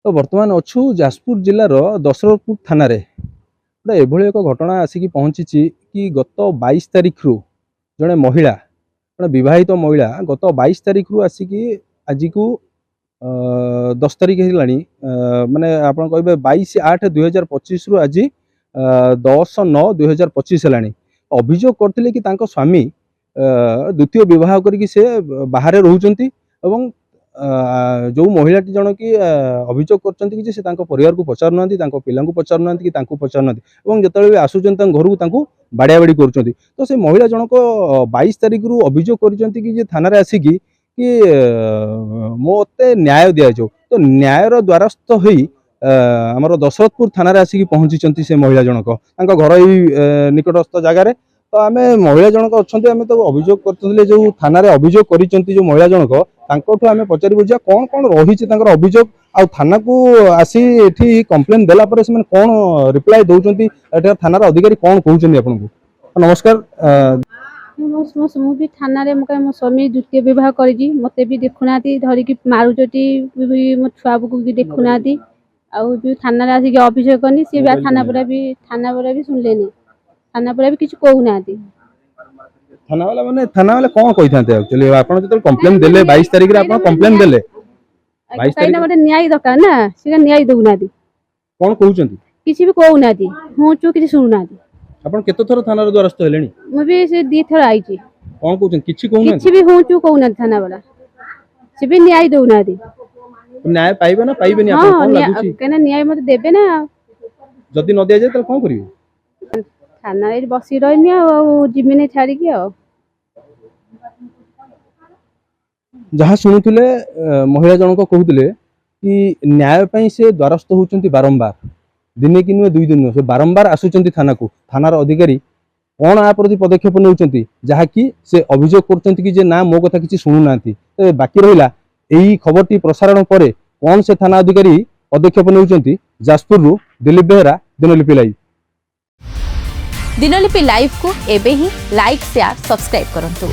तो बर्तमान अच्छु जाजपुर जिलार दशरथपुर थाना गोटे एभली एक घटना आसिक पहुँची कि गत 22 तारिख रु जड़े महिला जड़े बहित महिला गत 22 तारिख रु आसिक आज को 10 तारिख है माने आप कहे 22/8/2025 रु आज 10/9/2025 है अभियोग करते कि स्वामी द्वितीय विवाह करके से बाहर रोचंती जो महिला जन की अभियोग कर परिवार को पचार ना पिला पचार ना कि पचार ना जो आसुच्च घर को बाड़िया बाड़ी कर तो से महिला जनक 22 तारिख रु अभियोग कर थाना आसिक कि मते न्याय दि जाऊ तो न्यायर द्वारस्थ हो आमर दशरथपुर थाना आसिक पहुँची से महिला जनक घर निकटस्थ जगार तो आम महिला जनक अच्छा आम तो अभियोग करते जो थाना अभियोग कर महिला जनक आम पचार बुझा कौन कौन रही अभियोग आ थाना को आसी एठी कंप्लेन देला पर से कौन रिप्लाई दौरान थाना अधिकारी कौन कहते आपन को नमस्कार मु भी थाना रे मो स्वामी द्वितीय विवाह करी मते भी देखुना धरिकी मारुचटी मो छुआ को देखुना आउ थाना आसिक अभियोग करनी सी थाना पूरा भी सुनलेनी थाना पूरा भी किछ कहूना थाना वाला कौन कहि थांते एक्चुअली आपन जतो कंप्लेन देले 22 तारिख रे आपन कंप्लेन देले 22 तारिख रे न्याय दरकार ना से न्याय दउना कौन कहउचंती किछ भी कहूना हूँ चु किछ सुनुना आपन केतो थरो थाना रे द्वारस्थ हेलेनी मु भी से दी थरो आइची कौन कहउचन किछ कहउना किछ भी हूँ चु कहूना थाना वाला से भी न्याय दउना न्याय पाइबे ना पाइबे नि आपन कोन लागुची केना न्याय मते देबे ना जदी न दिया जाय त कोन करिवे थाना रे बसी रहनी आ जिमिने छाड़ी के जहाँ शुणुले महिला जनक कहते कि न्याय पाई से द्वारस्थ होती बारंबार दिने कि नुहे 2 दिन नुहे से बारंबार आसुच्च थाना को थानार अधिकारी कौन आ प्रति पदक्षेप नौकरी जहाँकि से अभियोग कर ना मो कथा किसी शुणुना तो बाकी रहा यही खबर प्रसारण पर कौन से थाना अधिकारी पदक्षेप नौकरी जाजपुर दिलीप बेहरा दिनलिपि लाइव दिनलिपि लाइव को एबे ही लाइक शेयर सब्सक्राइब करंतु।